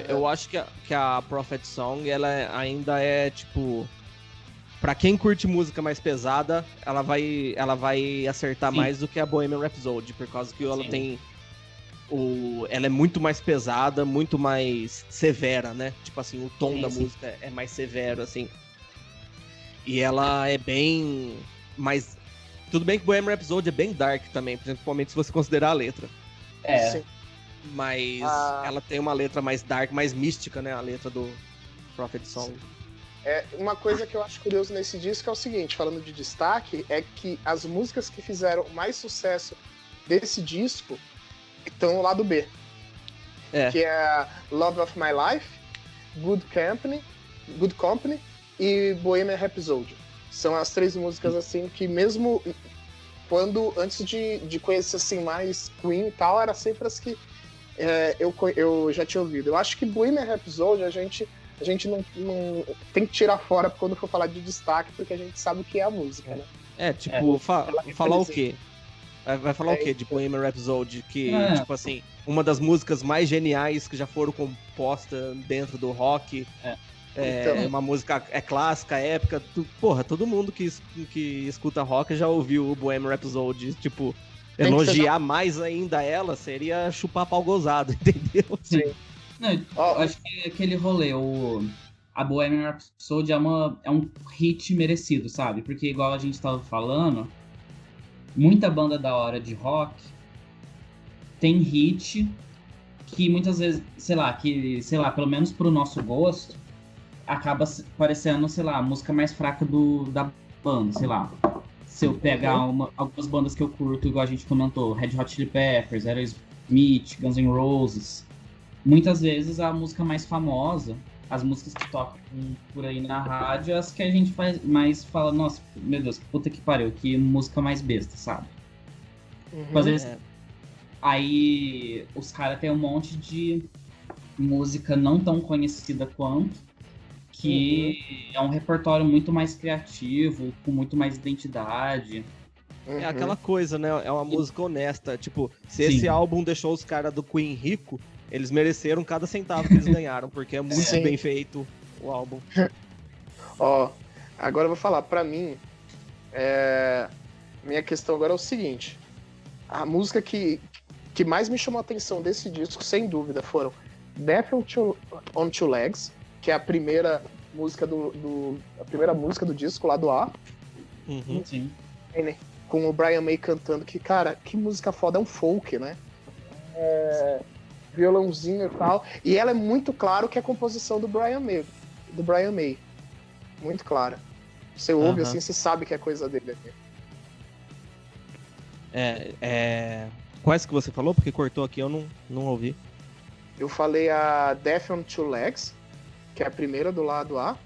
Eu acho que a Prophet Song, ela ainda é, tipo... Pra quem curte música mais pesada, ela vai acertar mais do que a Bohemian Rhapsody, por causa que ela tem... Ela é muito mais pesada, muito mais severa, né? Tipo assim, o tom da música é mais severo, assim. E ela é bem mais... Tudo bem que Bohemian Rhapsody é bem dark também, principalmente se você considerar a letra. Sim. Mas ela tem uma letra mais dark, mais mística, né? A letra do Prophet Song. Uma coisa que eu acho curioso nesse disco é o seguinte, falando de destaque, é que as músicas que fizeram mais sucesso desse disco estão no lado B. Que é Love of My Life, Good Company e Bohemian Rhapsody. São as 3 músicas assim que mesmo antes de conhecer assim, mais Queen e tal, eram sempre as que eu já tinha ouvido. Eu acho que Bohemian Rhapsody a gente não tem que tirar fora quando for falar de destaque, porque a gente sabe o que é a música, né? Falar o quê? Vai falar o quê de Bohemian Rhapsody? Que, tipo assim, uma das músicas mais geniais que já foram compostas dentro do rock. Então, uma música clássica, épica. Porra, todo mundo que escuta rock já ouviu o Bohemian Rhapsody. Tipo, elogiar mais ainda ela seria chupar pau gozado, entendeu? Sim. Não, eu acho que aquele rolê, a Bohemian Rhapsody é um hit merecido, sabe? Porque igual a gente tava falando, muita banda da hora de rock tem hit que muitas vezes, sei lá, pelo menos pro nosso gosto, acaba parecendo, sei lá, a música mais fraca da banda, sei lá. Se eu pegar algumas bandas que eu curto, igual a gente comentou, Red Hot Chili Peppers, Aerosmith, Guns N' Roses, muitas vezes a música mais famosa, as músicas que tocam por aí na rádio, as que a gente fala, nossa, meu Deus, puta que pariu, que música mais besta, sabe? Às vezes, aí os caras têm um monte de música não tão conhecida quanto, que é um repertório muito mais criativo, com muito mais identidade. É aquela coisa, né? É uma música honesta. Tipo, se esse álbum deixou os caras do Queen rico, eles mereceram cada centavo que eles ganharam, porque é muito bem feito o álbum. Agora eu vou falar, pra mim, minha questão agora é o seguinte. A música que mais me chamou a atenção desse disco, sem dúvida, foram Death on Two Legs, que é a primeira música do disco lá do A. Sim. Com o Brian May cantando, que, cara, que música foda, é um folk, né? Violãozinho e tal. E ela é muito claro que é a composição do Brian May. Muito clara. Você ouve assim, você sabe que é coisa dele aqui. Quais que você falou? Porque cortou aqui, eu não ouvi. Eu falei a Death on Two Legs, que é a primeira do lado A,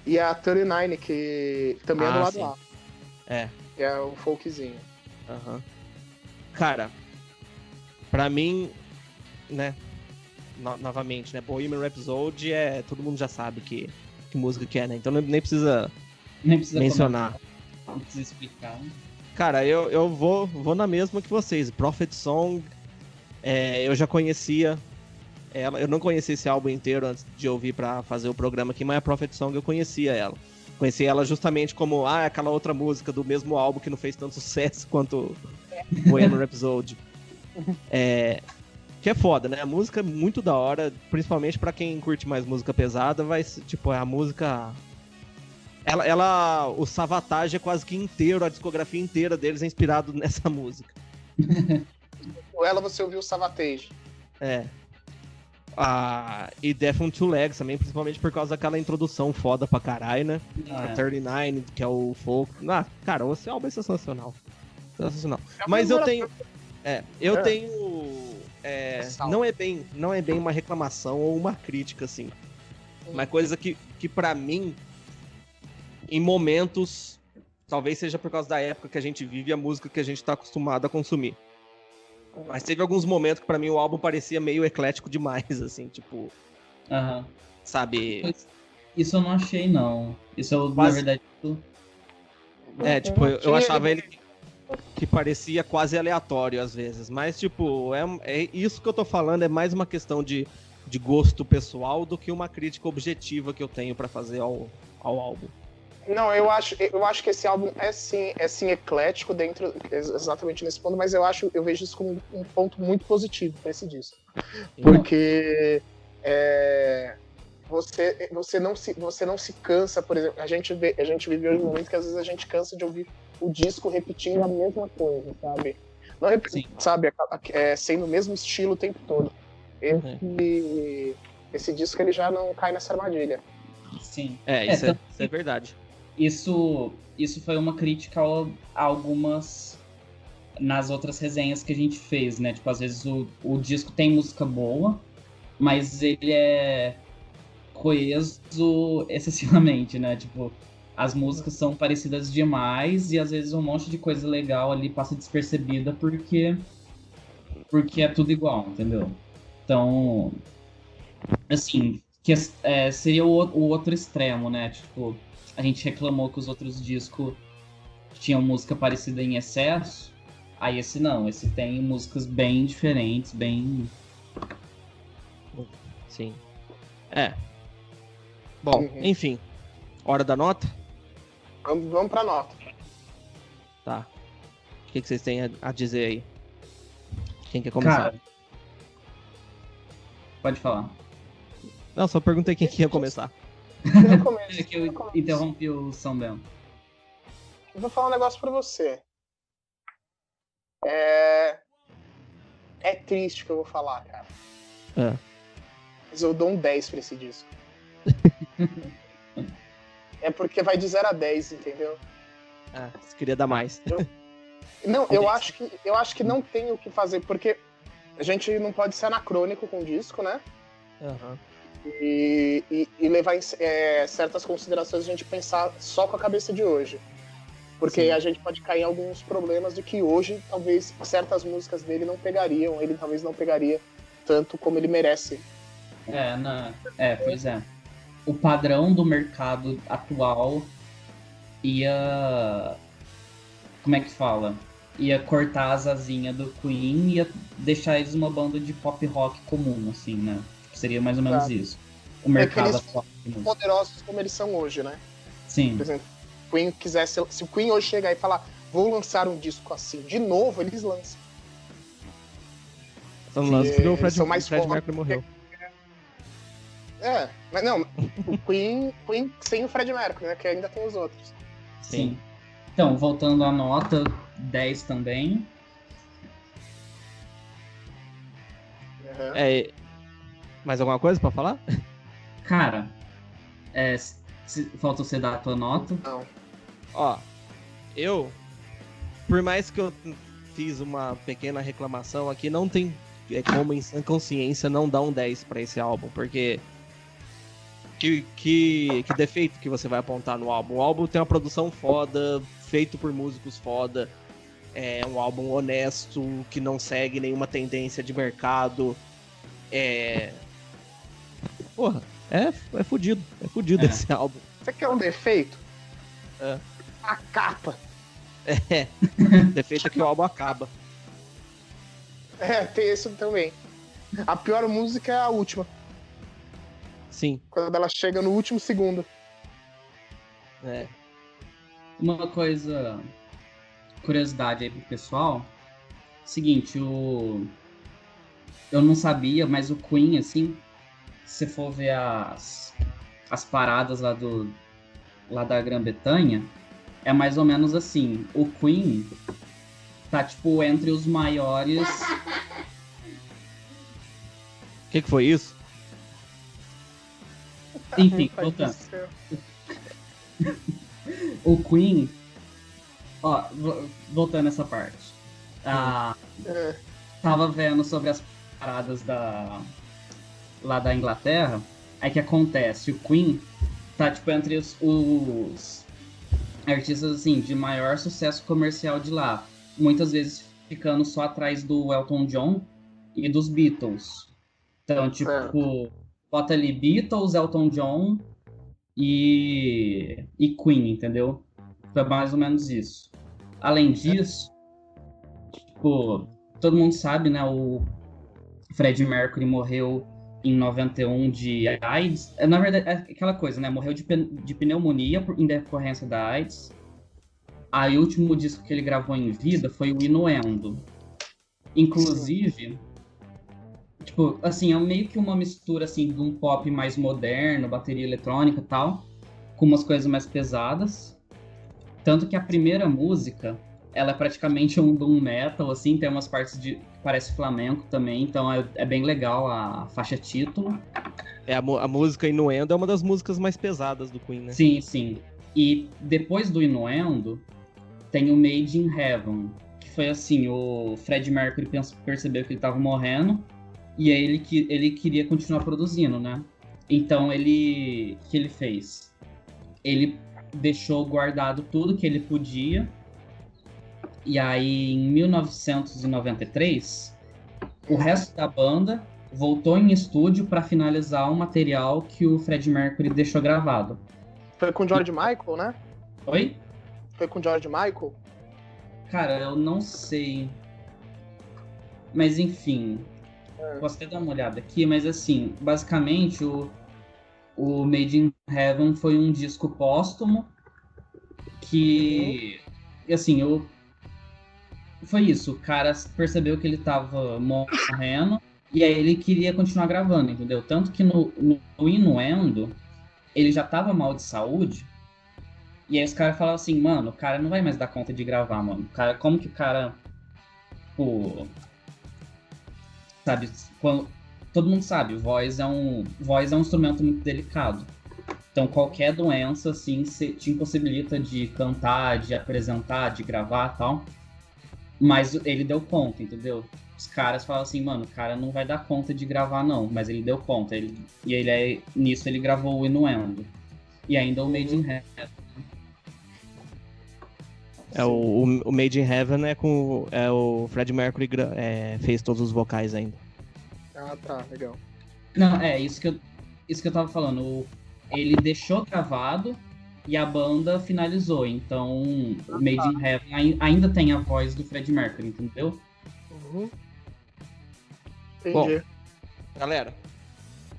e a 39, que também é do lado A. Que é o folkzinho. Cara, pra mim, né, novamente, né, Bohemian Rhapsody todo mundo já sabe que música que é, né, então nem precisa mencionar. Não precisa explicar. Cara, eu vou na mesma que vocês. Prophet Song, eu já conhecia ela. Eu não conhecia esse álbum inteiro antes de ouvir pra fazer o programa aqui, mas a Prophet Song eu conhecia ela. Conheci ela justamente como aquela outra música do mesmo álbum que não fez tanto sucesso quanto Bohemian Rhapsody. Que é foda, né? A música é muito da hora, principalmente pra quem curte mais música pesada, a música... O Savatage é quase que inteiro, a discografia inteira deles é inspirado nessa música. Com ela você ouviu o Savatage. E Death on Two Legs também, principalmente por causa daquela introdução foda pra caralho, né? A 39, que é o folk. Cara, esse álbum é sensacional. Sensacional. Mas eu tenho... Eu tenho... não é bem uma reclamação ou uma crítica, assim. Uma coisa que pra mim, em momentos, talvez seja por causa da época que a gente vive e a música que a gente tá acostumado a consumir. Mas teve alguns momentos que pra mim o álbum parecia meio eclético demais, assim, tipo... Sabe? Isso eu não achei, não. Isso eu, Quase... na verdade... tipo, eu achava ele que parecia quase aleatório às vezes. Mas, tipo, é isso que eu tô falando é mais uma questão de gosto pessoal do que uma crítica objetiva que eu tenho pra fazer ao álbum. Não, eu acho que esse álbum é sim eclético dentro exatamente nesse ponto, mas eu vejo isso como um ponto muito positivo para esse disco. Porque você não se cansa, por exemplo, a gente vive hoje um momento que às vezes a gente cansa de ouvir o disco repetindo a mesma coisa, sabe? Não sabe, sendo o mesmo estilo o tempo todo. Esse disco ele já não cai nessa armadilha. Sim. Isso é verdade. Isso foi uma crítica a algumas nas outras resenhas que a gente fez, né? Tipo, às vezes o disco tem música boa, mas ele é coeso excessivamente, né? Tipo, as músicas são parecidas demais e às vezes um monte de coisa legal ali passa despercebida porque é tudo igual, entendeu? Então, assim, seria o outro extremo, né? Tipo, a gente reclamou que os outros discos tinham música parecida em excesso, aí esse não, esse tem músicas bem diferentes, bem... Sim. Bom, enfim, hora da nota? Vamos pra nota. Tá. O que vocês têm a dizer aí? Quem quer começar? Cara, pode falar. Não, só perguntei quem que ia começar. É que eu interrompi o São Bento. Eu vou falar um negócio pra você. É triste que eu vou falar, cara. Mas eu dou um 10 pra esse disco. É porque vai de 0 a 10, entendeu? Você queria dar mais. Eu acho que não tem o que fazer, porque a gente não pode ser anacrônico com o disco, né? E levar em certas considerações a gente pensar só com a cabeça de hoje. Porque a gente pode cair em alguns problemas de que hoje, talvez, certas músicas dele não pegariam, ele talvez não pegaria tanto como ele merece. Pois é. O padrão do mercado atual ia... Como é que fala? Ia cortar as asinhas do Queen e ia deixar eles uma banda de pop rock comum, assim, né? Seria mais ou menos isso. O mercado atual. Poderosos como eles são hoje, né? Sim. Por exemplo, se o Queen hoje chegar e falar, vou lançar um disco assim, de novo, eles lançam. Só não lançam porque o Fred Mercury morreu. Mas não, o Queen sem o Fred Mercury, né? Que ainda tem os outros. Sim. Então, voltando à nota, 10 também. Mais alguma coisa pra falar? Cara, falta você dar a tua nota. Não. Ó, por mais que eu fiz uma pequena reclamação aqui, não tem como em sã consciência não dar um 10 pra esse álbum, porque que defeito que você vai apontar no álbum? O álbum tem uma produção foda, feito por músicos foda, é um álbum honesto, que não segue nenhuma tendência de mercado, Porra, é fudido esse álbum. Você quer um defeito? A capa. Defeito é que o álbum acaba. Tem isso também. A pior música é a última. Sim. Quando ela chega no último segundo. Uma curiosidade aí pro pessoal. Seguinte, eu não sabia, mas o Queen, assim, se você for ver as paradas lá da Grã-Bretanha, é mais ou menos assim. O Queen tá, tipo, entre os maiores... O que foi isso? Enfim, voltando. O Queen... Ó, voltando nessa parte. Tava vendo sobre as paradas lá da Inglaterra. Aí que acontece, o Queen tá tipo entre os artistas assim de maior sucesso comercial de lá, muitas vezes ficando só atrás do Elton John e dos Beatles. Então, tipo, bota ali Beatles, Elton John e Queen, entendeu? Foi mais ou menos isso. Além disso, tipo, todo mundo sabe, né, o Freddie Mercury morreu em 91 de AIDS. Na verdade, é aquela coisa, né? Morreu de pneumonia em decorrência da AIDS. Aí o último disco que ele gravou em vida foi o Innuendo. Inclusive, tipo, assim, é meio que uma mistura, assim, de um pop mais moderno, bateria eletrônica e tal, com umas coisas mais pesadas. Tanto que a primeira música, ela é praticamente um doom metal, assim, tem umas partes que parece flamenco também, então é bem legal a faixa título. A música Innuendo é uma das músicas mais pesadas do Queen, né? Sim, sim. E depois do Innuendo, tem o Made in Heaven, que foi assim, o Freddie Mercury percebeu que ele tava morrendo, e aí ele queria continuar produzindo, né? Então o que ele fez? Ele deixou guardado tudo que ele podia. E aí, em 1993, o resto da banda voltou em estúdio para finalizar o material que o Freddie Mercury deixou gravado. Foi com o George Michael, né? Oi? Foi com o George Michael? Cara, eu não sei. Mas enfim, posso até dar uma olhada aqui, mas assim, basicamente o Made in Heaven foi um disco póstumo que, assim, foi isso, o cara percebeu que ele tava morrendo e aí ele queria continuar gravando, entendeu? Tanto que no Innuendo, ele já tava mal de saúde e aí os caras falavam assim, mano, o cara não vai mais dar conta de gravar, mano. Como que o cara, pô, sabe, todo mundo sabe, voz é um instrumento muito delicado. Então qualquer doença, assim, te impossibilita de cantar, de apresentar, de gravar e tal. Mas ele deu conta, entendeu? Os caras falam assim, mano, o cara não vai dar conta de gravar, não. Mas ele deu conta. Nisso ele gravou o Innuendo. E ainda o Made in Heaven. O Made in Heaven o Freddie Mercury fez todos os vocais ainda. Ah, tá, legal. Não, isso que eu tava falando. Ele deixou gravado e a banda finalizou. Então, o Made in Heaven ainda tem a voz do Freddie Mercury, entendeu? Uhum. Entendi. Bom, galera,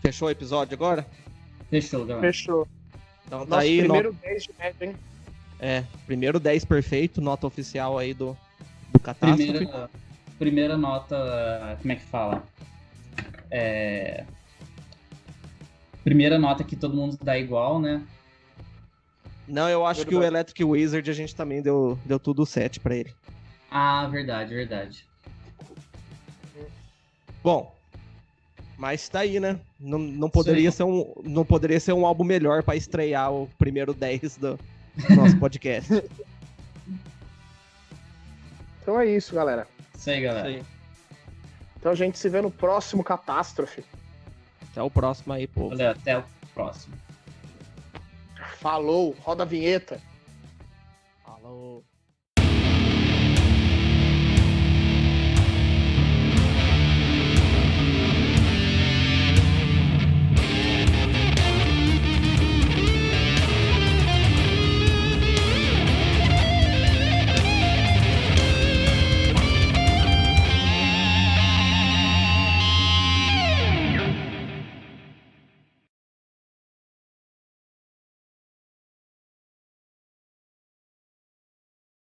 fechou o episódio agora? Fechou, galera. Fechou. Então tá Nosso aí. Primeiro 10 de média, hein? Primeiro 10 perfeito, nota oficial aí do Catástrofe. Primeira nota, como é que fala? Primeira nota que todo mundo dá igual, né? Não, eu acho que o Electric Wizard a gente também deu tudo 7 pra ele. Ah, verdade. Bom, mas tá aí, né? Não poderia ser um álbum melhor pra estrear o primeiro 10 do nosso podcast. Então é isso, galera. Isso aí, galera. Isso aí. Então a gente se vê no próximo Catástrofe. Até o próximo aí, pô. Valeu, até o próximo. Falou, roda a vinheta. Falou.